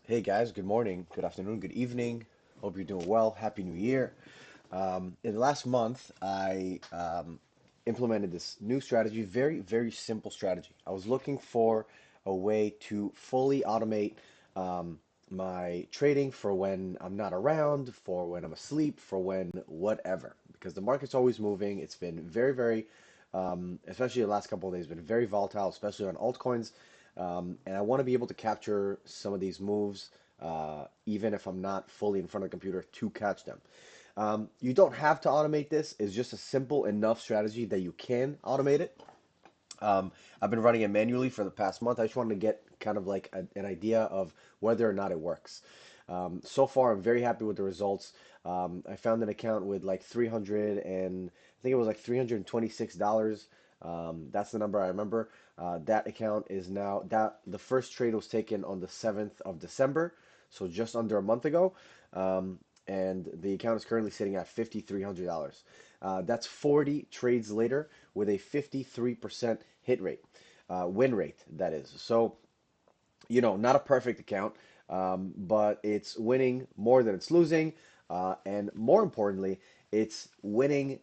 Hey guys, good morning, good afternoon, good evening. Hope you're doing well. Happy New Year. In the last month, I implemented this new strategy, very simple strategy. I was looking for a way to fully automate um, my trading for when I'm not around, for when I'm asleep, for when whatever. Because the market's always moving. It's been especially the last couple of days, been very volatile, especially on altcoins. And I want to be able to capture some of these moves, even if I'm not fully in front of the computer to catch them. You don't have to automate this. It's just a simple enough strategy that you can automate it. Um, I've been running it manually for the past month. I just wanted to get kind of like an idea of whether or not it works. So far, I'm very happy with the results. I found an account with like 300 and I think it was like $326. That's the number I remember. That account is now that the first trade was taken on the 7th of December, so just under a month ago. And the account is currently sitting at $5,300. That's 40 trades later with a 53% hit rate, win rate, that is. So, not a perfect account, but it's winning more than it's losing. And more importantly, it's winning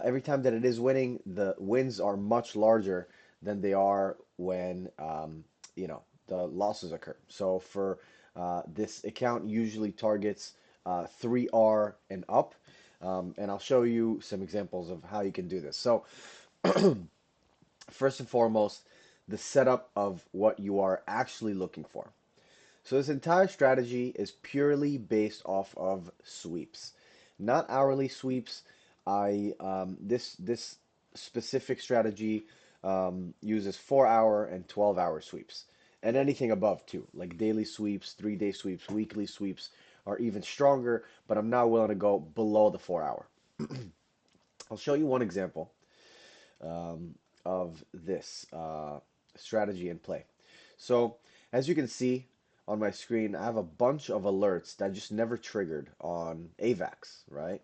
every time that it is winning, the wins are much larger than they are when, the losses occur. So for this account usually targets 3R and up. And I'll show you some examples of how you can do this. So first and foremost, the setup of what you are actually looking for. So this entire strategy is purely based off of sweeps, not hourly sweeps. I this specific strategy uses 4 hour and 12 hour sweeps, and anything above too, like daily sweeps, 3 day sweeps, weekly sweeps are even stronger. But I'm not willing to go below the 4 hour. I'll show you one example um, of this strategy in play. So as you can see on my screen, I have a bunch of alerts that just never triggered on AVAX, right?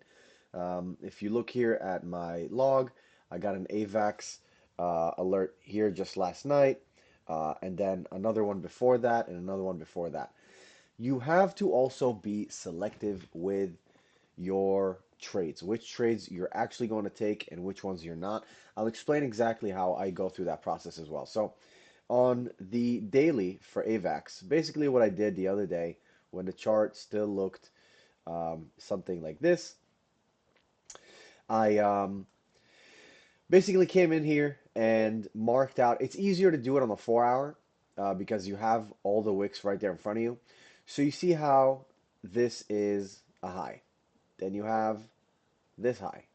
If you look here at my log, I got an AVAX alert here just last night, and then another one before that, and another one before that. You have to also be selective with your trades, which trades you're actually going to take and which ones you're not. I'll explain exactly how I go through that process as well. So on the daily for AVAX, basically what I did the other day when the chart still looked something like this, I basically came in here and marked out. It's easier to do it on the 4 hour because you have all the wicks right there in front of you. So you see how this is a high. Then you have this high.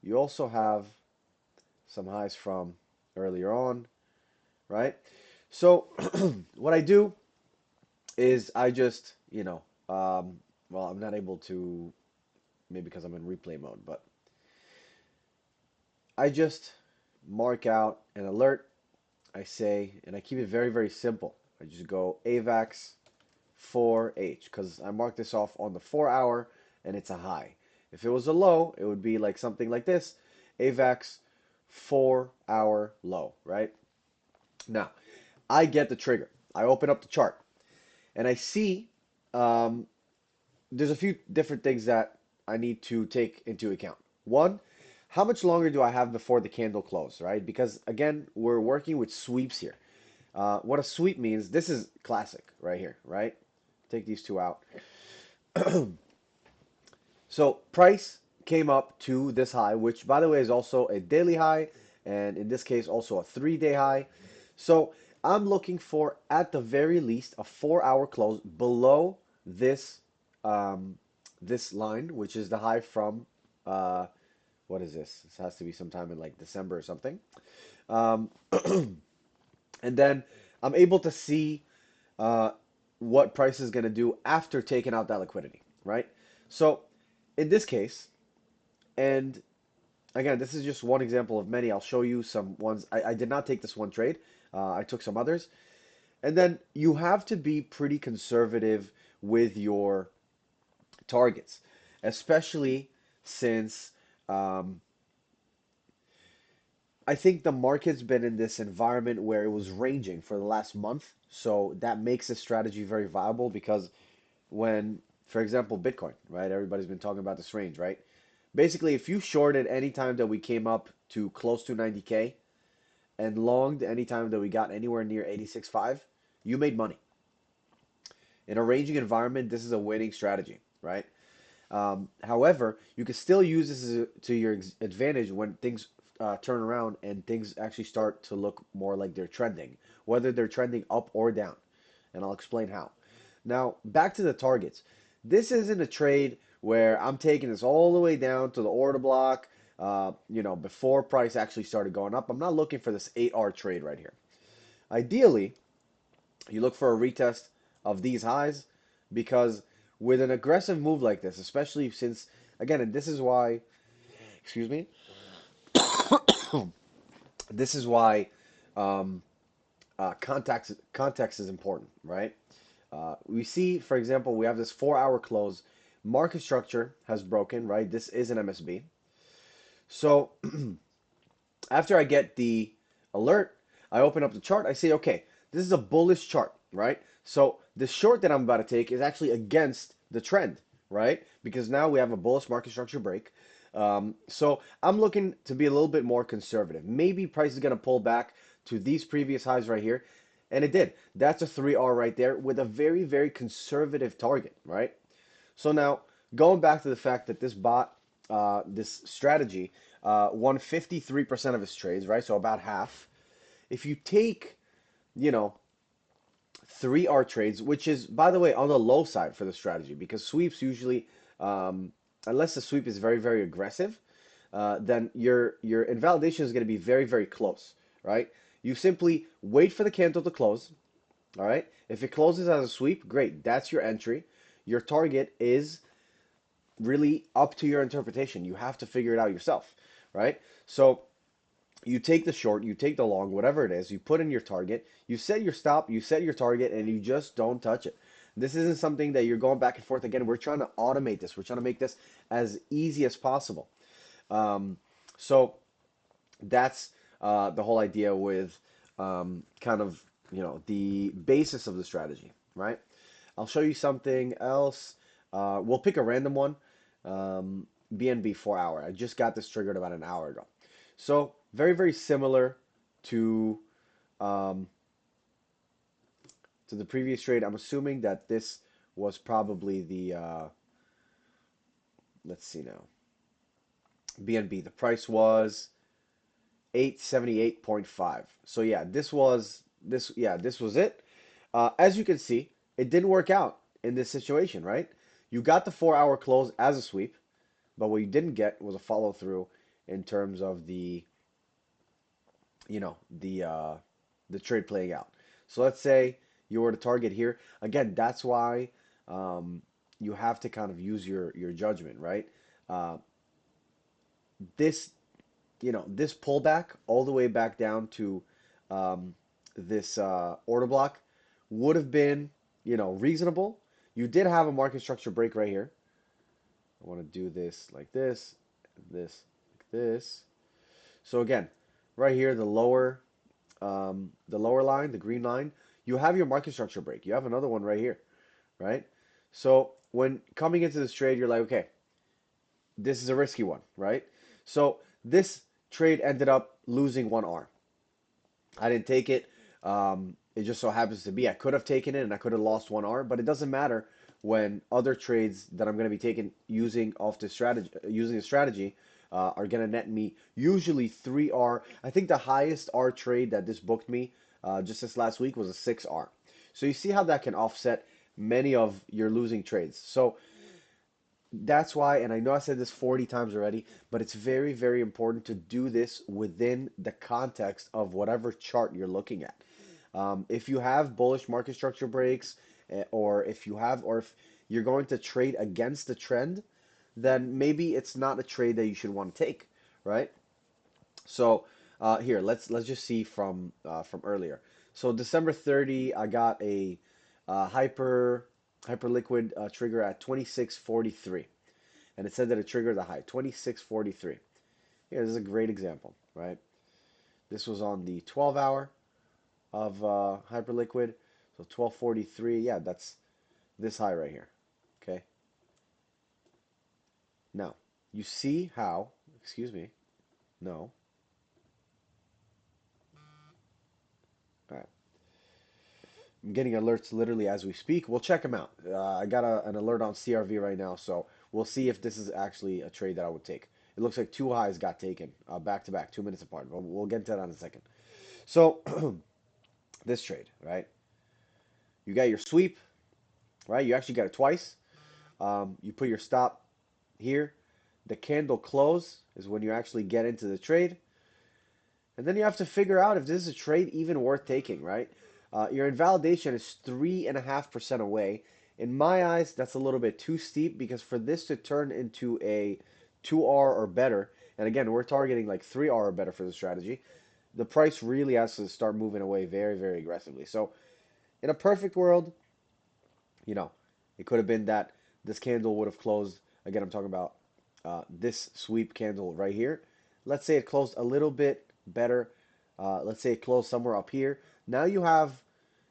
You also have some highs from earlier on, right? So what I do is I just, well, I'm not able to, maybe because I'm in replay mode, but I just mark out an alert. I say, and I keep it very simple. I just go AVAX 4H because I mark this off on the 4 hour and it's a high. If it was a low, it would be like something like this, AVAX 4 hour low, right? Now, I get the trigger. I open up the chart and I see um, there's a few different things that I need to take into account. One, how much longer do I have before the candle close, right? Because again, we're working with sweeps here. What a sweep means, this is classic right here, right? Take these two out. So price came up to this high, which by the way is also a daily high, and in this case also a 3 day high. So I'm looking for at the very least a 4 hour close below this um, this line, which is the high from uh, what is this? This has to be sometime in like December or something. Um, and then I'm able to see uh, what price is going to do after taking out that liquidity, right? So in this case, and again, this is just one example of many. I'll show you some ones. I did not take this one trade. I took some others. And then you have to be pretty conservative with your targets, especially since um, I think the market's been in this environment where it was ranging for the last month. So that makes this strategy very viable because when, for example, Bitcoin, right? Everybody's been talking about this range, right? Basically, if you shorted any time that we came up to close to 90K and longed any time that we got anywhere near 86.5, you made money. In a ranging environment, this is a winning strategy, right? However, you can still use this to your advantage when things turn around and things actually start to look more like they're trending, whether they're trending up or down. And I'll explain how. Now, back to the targets. This isn't a trade where I'm taking this all the way down to the order block, before price actually started going up. I'm not looking for this 8R trade right here. Ideally, you look for a retest of these highs because with an aggressive move like this, especially since, again, and this is why, excuse me, this is why um, context is important, right? We see, for example, we have this 4-hour close. Market structure has broken, right? This is an MSB. So after I get the alert, I open up the chart. I say, okay, this is a bullish chart, right? So the short that I'm about to take is actually against the trend, right? Because now we have a bullish market structure break. So I'm looking to be a little bit more conservative. Maybe price is going to pull back to these previous highs right here. And it did. That's a 3R right there with a very, very conservative target, right? So now, going back to the fact that this strategy, won 53% of his trades, right? So about half. If you take, you know, 3R trades, which is, by the way, on the low side for the strategy, because sweeps usually, unless the sweep is very, very aggressive, then your invalidation is going to be very, very close, right? You simply wait for the candle to close, all right? If it closes as a sweep, great. That's your entry. Your target is really up to your interpretation. You have to figure it out yourself, right? So you take the short, you take the long, whatever it is, you put in your target, you set your stop, you set your target, and you just don't touch it. This isn't something that you're going back and forth again. We're trying to automate this. We're trying to make this as easy as possible. Um, so that's the whole idea with kind of the basis of the strategy, right? I'll show you something else. We'll pick a random one. BNB 4 hour. I just got this triggered about an hour ago. So very, very similar to um, to the previous trade. I'm assuming that this was probably the let's see now. BNB. The price was 878.5. So yeah, this was it. As you can see, it didn't work out in this situation, right? You got the 4 hour close as a sweep, but what you didn't get was a follow through in terms of you know, the uh, the trade playing out. So let's say you were to target here. Again, that's why you have to kind of use your judgment, right? Uh, this this pullback all the way back down to um, this order block would have been, reasonable. You did have a market structure break right here. I want to do this like this like this. So again, right here, the lower line, the green line, you have your market structure break. You have another one right here, right? So when coming into this trade, you're like, okay, this is a risky one, right? So this trade ended up losing 1R. I didn't take it. It just so happens to be I could have taken it and I could have lost 1R, but it doesn't matter when other trades that I'm going to be taking using the strategy are going to net me usually 3R. I think the highest R trade that this booked me just this last week was a 6R. So you see how that can offset many of your losing trades. So that's why, and I know I said this 40 times already, but it's very, very important to do this within the context of whatever chart you're looking at. If you have bullish market structure breaks, or if you're going to trade against the trend, then maybe it's not a trade that you should want to take, right? So here, let's just see from earlier. So December 30, I got a hyper liquid trigger at 2643, and it said that it triggered the high 2643. Here, this is a great example, right? This was on the 12 hour of hyper liquid. So 1243, yeah, that's this high right here. Okay. Now, you see how, excuse me, no. All right. I'm getting alerts literally as we speak. We'll check them out. I got an alert on CRV right now, so we'll see if this is actually a trade that I would take. It looks like two highs got taken back to back, 2 minutes apart. We'll get into that in a second. So, this trade, right? You got your sweep, right? You actually got it twice. You put your stop here. The candle close is when you actually get into the trade. And then you have to figure out if this is a trade even worth taking, right? Your invalidation is 3.5% away. In my eyes, that's a little bit too steep because for this to turn into a 2R or better, and again, we're targeting like 3R or better for the strategy, the price really has to start moving away very, very aggressively. So, in a perfect world, you know, it could have been that this candle would have closed. Again, I'm talking about this sweep candle right here. Let's say it closed a little bit better. Let's say it closed somewhere up here. Now you have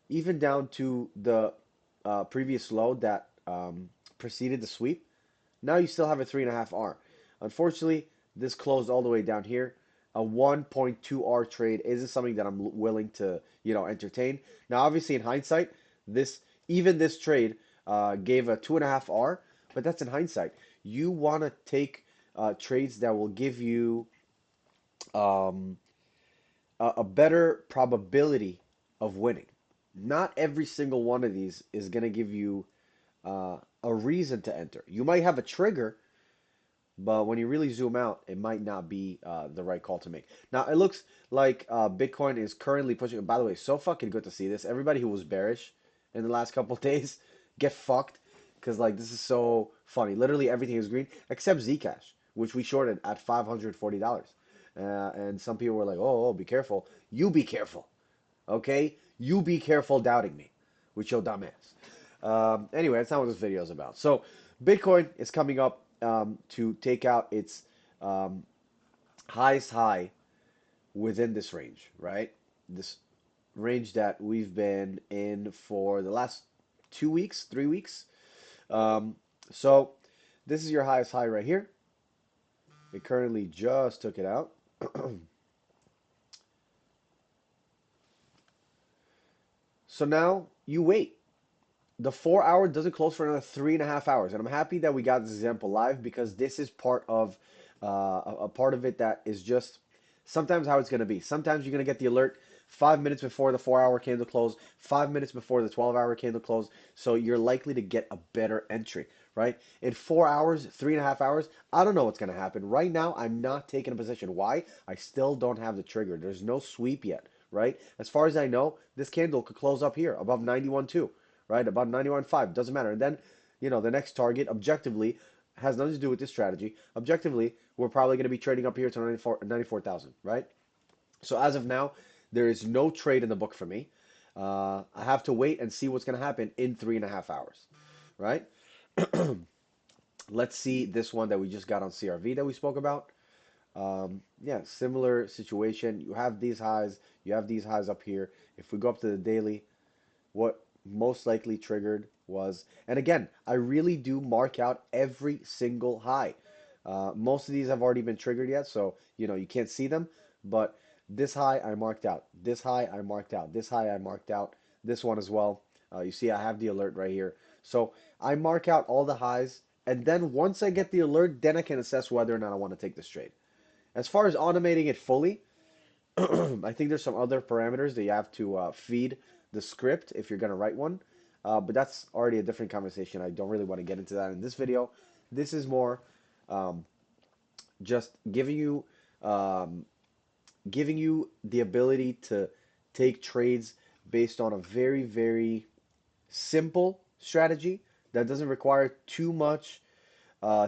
even down to the previous low that preceded the sweep. Now you still have a 3.5R. Unfortunately, this closed all the way down here. A 1.2R trade isn't something that I'm willing to, entertain. Now, obviously, in hindsight, this even this trade gave a 2.5R, but that's in hindsight. You want to take trades that will give you um, a better probability of winning. Not every single one of these is going to give you a reason to enter. You might have a trigger, but when you really zoom out, it might not be the right call to make. Now, it looks like Bitcoin is currently pushing. By the way, so fucking good to see this. Everybody who was bearish in the last couple of days, get fucked. Because, like, this is so funny. Literally everything is green except Zcash, which we shorted at $540. And some people were like, oh, be careful. You be careful. Okay? You be careful doubting me with your dumb ass. Anyway, that's not what this video is about. So, Bitcoin is coming up to take out its um, highest high within this range, right? This range that we've been in for the last 2 weeks, 3 weeks. Um, so, this is your highest high right here. It currently just took it out. So now you wait. The 4 hour doesn't close for another 3.5 hours. And I'm happy that we got this example live because this is part of a part of it that is just sometimes how it's going to be. Sometimes you're going to get the alert 5 minutes before the 4 hour candle close, 5 minutes before the 12 hour candle close. So you're likely to get a better entry, right? In 4 hours, 3.5 hours, I don't know what's going to happen. Right now, I'm not taking a position. Why? I still don't have the trigger. There's no sweep yet, right? As far as I know, this candle could close up here above 91.2, right? About 91.5, doesn't matter. And then, the next target objectively has nothing to do with this strategy. Objectively, we're probably going to be trading up here to 94,000, right? So as of now, there is no trade in the book for me. I have to wait and see what's going to happen in 3.5 hours, right? Let's see this one that we just got on CRV that we spoke about. Yeah, similar situation. You have these highs, you have these highs up here. If we go up to the daily, what most likely triggered was, and again, I really do mark out every single high. Most of these have already been triggered yet, so you can't see them, but this high I marked out, this high I marked out, this high I marked out, this one as well. You see I have the alert right here. So I mark out all the highs, and then once I get the alert, then I can assess whether or not I want to take this trade. As far as automating it fully, I think there's some other parameters that you have to feed the script if you're going to write one. But that's already a different conversation. I don't really want to get into that in this video. This is more um, just um, giving you the ability to take trades based on a very, very simple strategy that doesn't require too much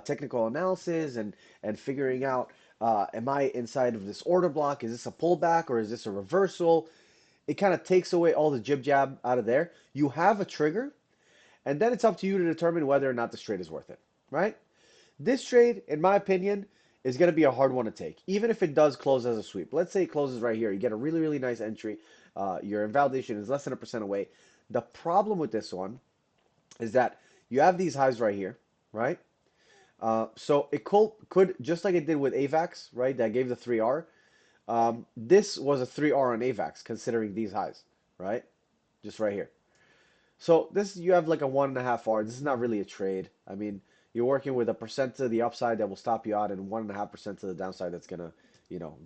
technical analysis and figuring out am I inside of this order block? Is this a pullback or is this a reversal? It kind of takes away all the jib jab out of there. You have a trigger, and then it's up to you to determine whether or not this trade is worth it, right? This trade, in my opinion, is going to be a hard one to take, even if it does close as a sweep. Let's say it closes right here. You get a really, really nice entry. Your invalidation is less than 1% away. The problem with this one is that you have these highs right here, right? So it could just like it did with AVAX, right? That gave the 3R. This was a 3R on AVAX considering these highs, right? Just right here. So this you have like a 1.5R. This is not really a trade. I mean, you're working with a percent to the upside that will stop you out, and 1.5% to the downside that's gonna,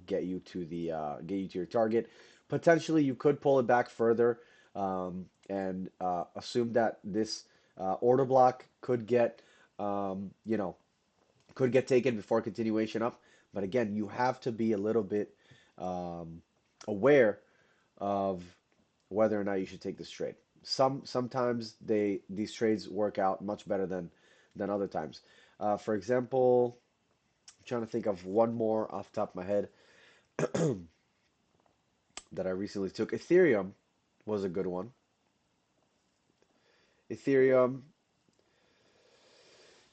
get you to the get you to your target. Potentially, you could pull it back further, and assume that this order block um, you know, could get taken before continuation up. But again, you have to be a little bit um, aware of whether or not you should take this trade. Sometimes these trades work out much better than other times. For example, I'm trying to think of one more off the top of my head that I recently took. Ethereum was a good one. Ethereum,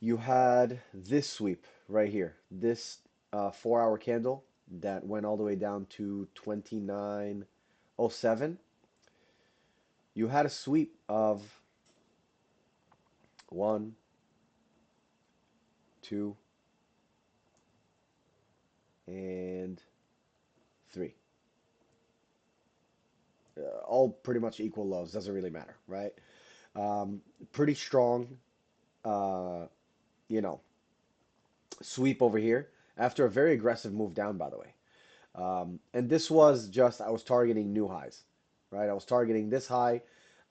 you had this sweep right here, this 4 hour candle that went all the way down to 2907. You had a sweep of one, two, and three. All pretty much equal lows. Doesn't really matter, right? Pretty strong, uh, you know, sweep over here after a very aggressive move down, by the way. And this was just, I was targeting new highs, right? I was targeting this high.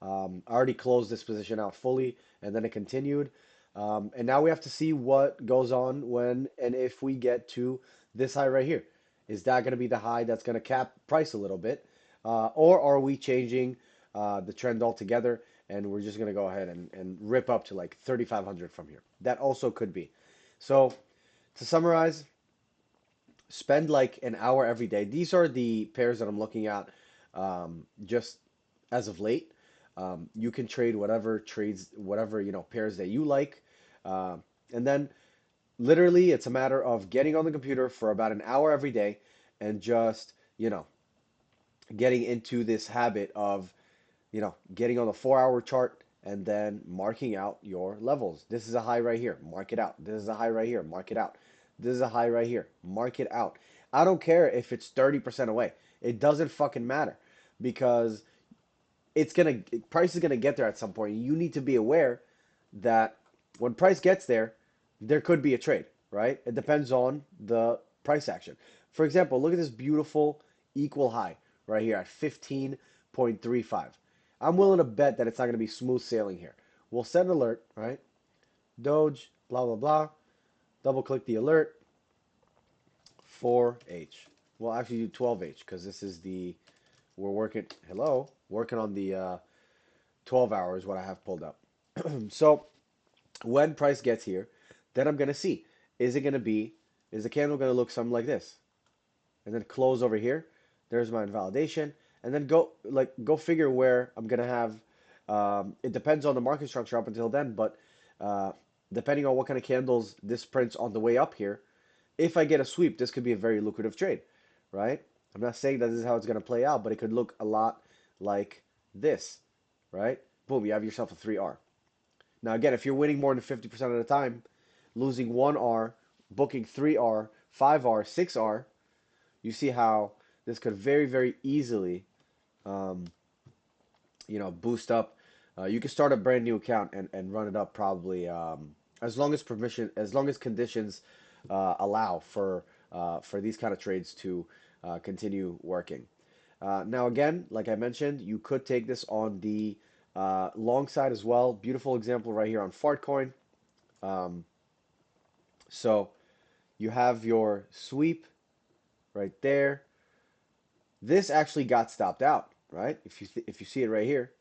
I already closed this position out fully, and then it continued. And now we have to see what goes on when and if we get to this high right here. Is that going to be the high that's going to cap price a little bit? Or are we changing the trend altogether and we're just going to go ahead and rip up to like 3,500 from here? That also could be. So to summarize, spend like an hour every day. These are the pairs that I'm looking at just as of late. You can trade whatever trades, whatever, pairs that you like. Uh, and then literally it's a matter of getting on the computer for about an hour every day and just, getting into this habit of, getting on the 4 hour chart and then marking out your levels. This is a high right here, mark it out. This is a high right here, mark it out. This is a high right here, mark it out. I don't care if it's 30% away. It doesn't fucking matter because price is gonna get there at some point. You need to be aware that when price gets there, there could be a trade, right? It depends on the price action. For example, look at this beautiful equal high right here at 15.35. I'm willing to bet that it's not going to be smooth sailing here. We'll set an alert, right? Doge, blah, blah, blah. Double click the alert. 4H. We'll actually do 12H because this is we're working on the 12 hours, what I have pulled up. So when price gets here, then I'm going to see, is the candle going to look something like this? And then close over here. There's my invalidation. And then go figure where I'm going to have, it depends on the market structure up until then, but depending on what kind of candles this prints on the way up here, if I get a sweep, this could be a very lucrative trade, right? I'm not saying that this is how it's going to play out, but it could look a lot like this, right? Boom, you have yourself a 3R. Now, again, if you're winning more than 50% of the time, losing 1R, booking 3R, 5R, 6R, you see how this could very, very easily, um, boost up. You can start a brand new account and run it up probably as long as conditions allow for these kind of trades to continue working. Now, again, like I mentioned, you could take this on the long side as well. Beautiful example right here on Fartcoin. Um, so you have your sweep right there. This actually got stopped out, right? If you see it right here,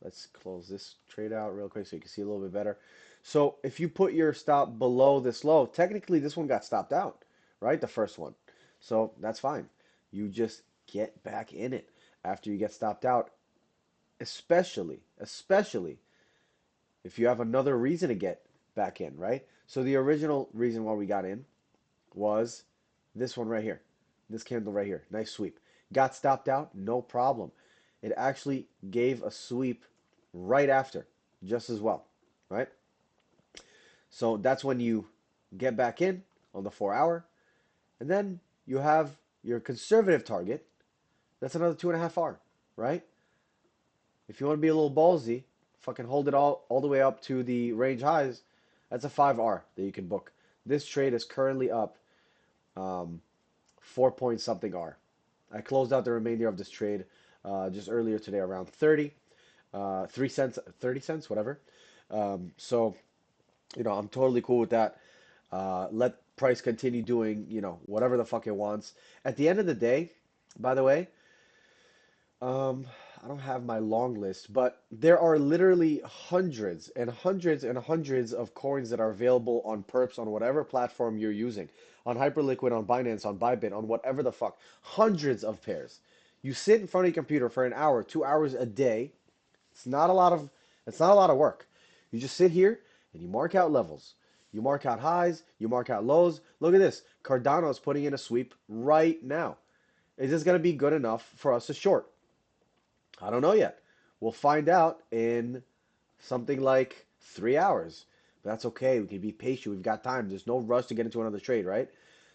let's close this trade out real quick so you can see a little bit better. So if you put your stop below this low, technically this one got stopped out, right? The first one. So that's fine. You just get back in it after you get stopped out, especially if you have another reason to get back in, right? So the original reason why we got in was this one right here, this candle right here. Nice sweep. Got stopped out, no problem. It actually gave a sweep right after, just as well, right? So that's when you get back in on the 4 hour, and then you have your conservative target. That's another 2.5 hour, right? If you want to be a little ballsy, fucking hold it all the way up to the range highs. That's a 5R that you can book. This trade is currently up 4 point something R. I closed out the remainder of this trade just earlier today around 3 cents, 30 cents, whatever. So, I'm totally cool with that. Let price continue doing, whatever the fuck it wants. At the end of the day, by the way, um, I don't have my long list, but there are literally hundreds and hundreds and hundreds of coins that are available on Perps on whatever platform you're using, on Hyperliquid, on Binance, on Bybit, on whatever the fuck. Hundreds of pairs. You sit in front of your computer for an hour, 2 hours a day. It's not a lot of it's not a lot of work. You just sit here and you mark out levels. You mark out highs, you mark out lows. Look at this. Cardano is putting in a sweep right now. Is this going to be good enough for us to short? I don't know yet. We'll find out in something like 3 hours. But that's okay. We can be patient. We've got time. There's no rush to get into another trade, right?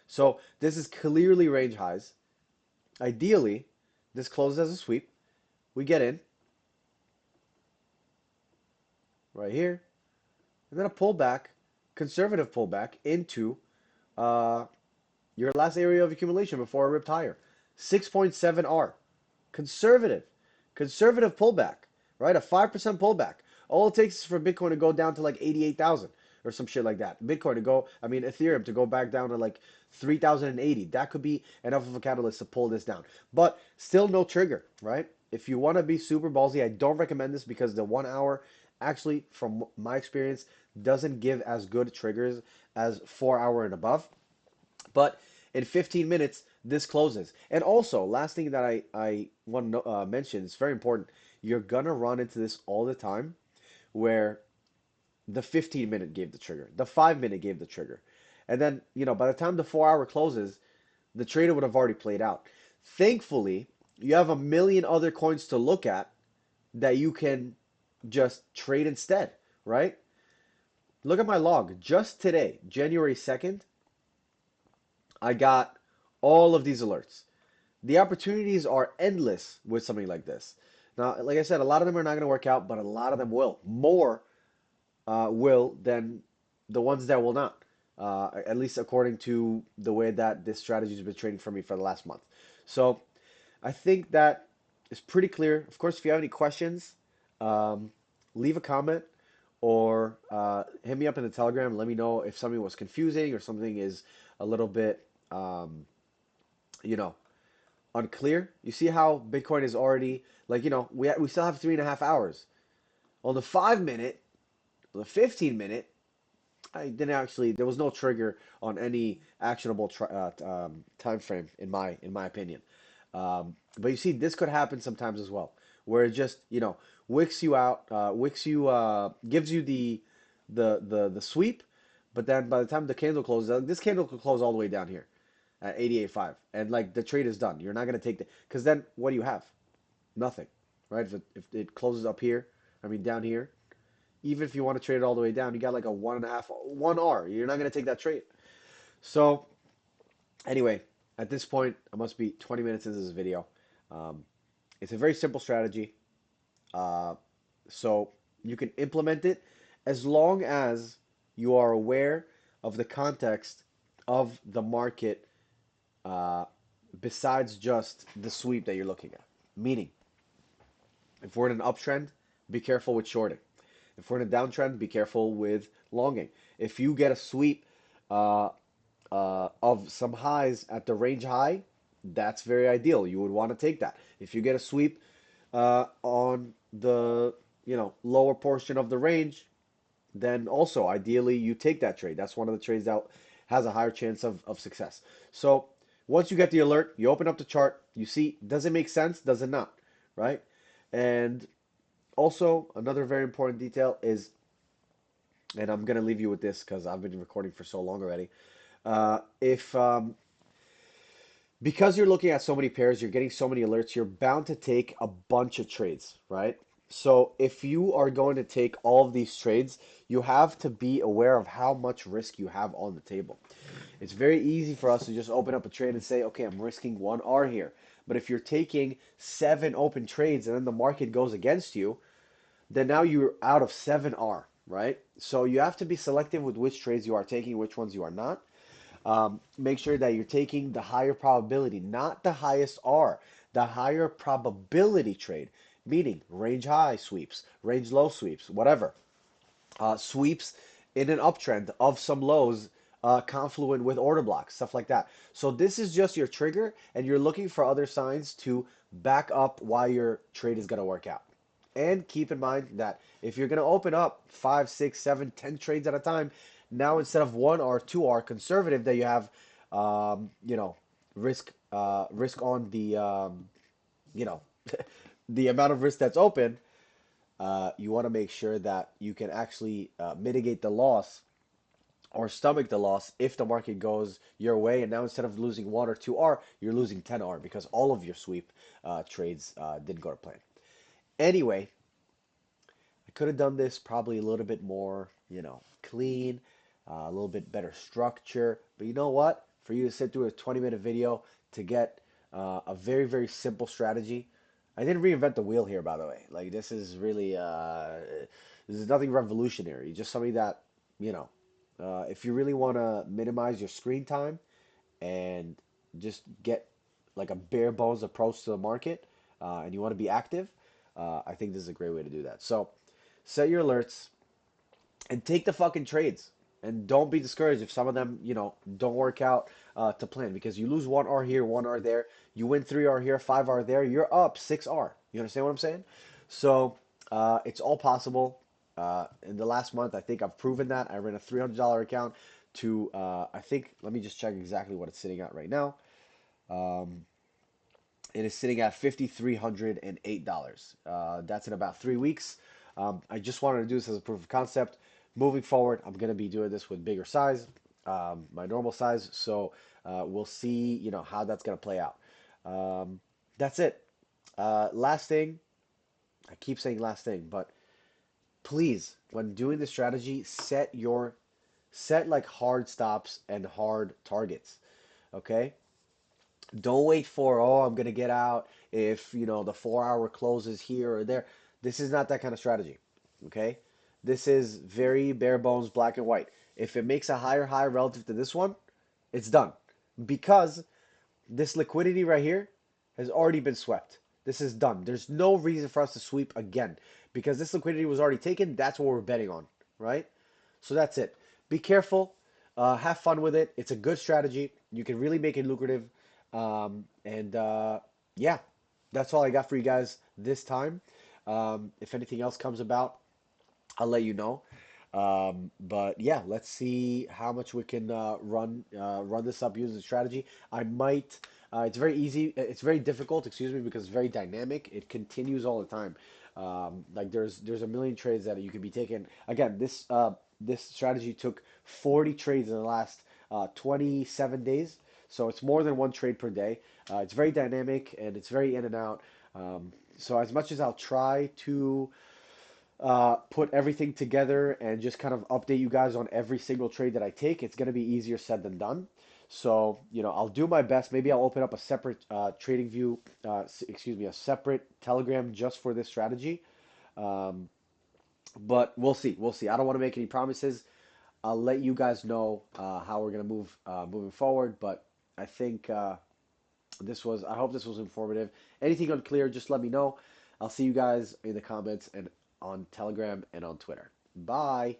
So this is clearly range highs. Ideally, this closes as a sweep. We get in right here, and then a pullback, conservative pullback into uh, your last area of accumulation before it ripped higher. 6.7R. Conservative. Conservative pullback, right? A 5% pullback. All it takes is for Bitcoin to go down to like 88,000 or some shit like that. Ethereum to go back down to like 3,080. That could be enough of a catalyst to pull this down. But still no trigger, right? If you want to be super ballsy, I don't recommend this because the 1 hour actually, from my experience, doesn't give as good triggers as 4 hour and above. But in 15 minutes, this closes. And also, last thing that I want to mention, it's very important. You're gonna run into this all the time where the 15-minute gave the trigger, the 5 minute gave the trigger. And then, by the time the 4 hour closes, the trader would have already played out. Thankfully, you have a million other coins to look at that you can just trade instead, right? Look at my log. Just today, January 2nd, I got all of these alerts. The opportunities are endless with something like this. Now, like I said, a lot of them are not going to work out, but a lot of them will. More will than the ones that will not. At least according to the way that this strategy has been trading for me for the last month. So I think that is pretty clear. Of course, if you have any questions, um, leave a comment or hit me up in the Telegram. Let me know if something was confusing or something is a little bit, um, you know, unclear. You see how Bitcoin is already like, we still have 3.5 hours. On the 5 minute, the 15 minute, I didn't actually. There was no trigger on any actionable time frame in my opinion. But you see, this could happen sometimes as well, where it just wicks you out, gives you the sweep, but then by the time the candle closes, this candle could close all the way down here at 88.5, and like the trade is done. You're not gonna take the because then what do you have? Nothing, right? If it closes up here, I mean down here, even if you want to trade it all the way down, you got like a 1.5 1 R. You're not gonna take that trade. So anyway, at this point, I must be 20 minutes into this video. Um, it's a very simple strategy, uh, so you can implement it as long as you are aware of the context of the market, uh, besides just the sweep that you're looking at. Meaning, if we're in an uptrend, be careful with shorting. If we're in a downtrend, be careful with longing. If you get a sweep uh, of some highs at the range high, that's very ideal. You would want to take that. If you get a sweep on the lower portion of the range, then also ideally you take that trade. That's one of the trades that has a higher chance of success. So once you get the alert, you open up the chart, you see, does it make sense? Does it not? Right? And also another very important detail is, and I'm gonna leave you with this because I've been recording for so long already. If Because you're looking at so many pairs, you're getting so many alerts, you're bound to take a bunch of trades, right? So if you are going to take all of these trades, you have to be aware of how much risk you have on the table. It's very easy for us to just open up a trade and say, okay, I'm risking 1R here. But if you're taking 7 open trades and then the market goes against you, then now you're out of 7R, right? So you have to be selective with which trades you are taking, which ones you are not. Make sure that you're taking the higher probability, not the highest R, the higher probability trade, meaning range high sweeps, range low sweeps, whatever. Sweeps in an uptrend of some lows confluent with order blocks, stuff like that. So this is just your trigger, and you're looking for other signs to back up why your trade is going to work out. And keep in mind that if you're going to open up 5, 6, 7, 10 trades at a time, now instead of 1 or 2 are conservative, that you have, you know, risk on the, you know, the amount of risk that's open. You want to make sure that you can actually mitigate the loss or stomach the loss if the market goes your way. And now instead of losing 1 or 2R, you're losing 10R because all of your sweep trades didn't go to plan. Anyway, I could have done this probably a little bit more, clean, a little bit better structure. But you know what? For you to sit through a 20-minute video to get a very, very simple strategy. I didn't reinvent the wheel here, by the way. Like, this is really, this is nothing revolutionary. Just something that, you know, if you really want to minimize your screen time and just get like a bare bones approach to the market, and you want to be active, I think this is a great way to do that. So set your alerts and take the fucking trades. And don't be discouraged if some of them, don't work out to plan, because you lose 1R here, 1R there. You win 3R here, 5R there. You're up 6R. You understand what I'm saying? So it's all possible. In the last month, I think I've proven that. I ran a $300 account to, I think, let me just check exactly what it's sitting at right now. Um, it is sitting at $5,308. That's in about 3 weeks. I just wanted to do this as a proof of concept. Moving forward, I'm going to be doing this with bigger size, my normal size. So we'll see, how that's going to play out. Um, that's it. Last thing, I keep saying last thing, but please, when doing the strategy, set like hard stops and hard targets. Okay? Don't wait for, oh, I'm gonna get out if, the 4 hour closes here or there. This is not that kind of strategy. Okay? This is very bare bones, black and white. If it makes a higher high relative to this one, it's done. Because this liquidity right here has already been swept. This is done. There's no reason for us to sweep again because this liquidity was already taken. That's what we're betting on, right? So that's it. Be careful. Have fun with it. It's a good strategy. You can really make it lucrative. And yeah, that's all I got for you guys this time. If anything else comes about, I'll let you know. But yeah, let's see how much we can run this up using the strategy. I might. It's very easy. It's very difficult, excuse me, because it's very dynamic. It continues all the time. Like there's a million trades that you could be taking. Again, this strategy took 40 trades in the last 27 days. So it's more than one trade per day. It's very dynamic and it's very in and out. So as much as I'll try to put everything together and just kind of update you guys on every single trade that I take, it's going to be easier said than done. So, I'll do my best. Maybe I'll open up a separate trading view, excuse me, a separate Telegram just for this strategy. Um, but we'll see. We'll see. I don't want to make any promises. I'll let you guys know how we're going to move moving forward. But I think I hope this was informative. Anything unclear, just let me know. I'll see you guys in the comments and on Telegram and on Twitter. Bye.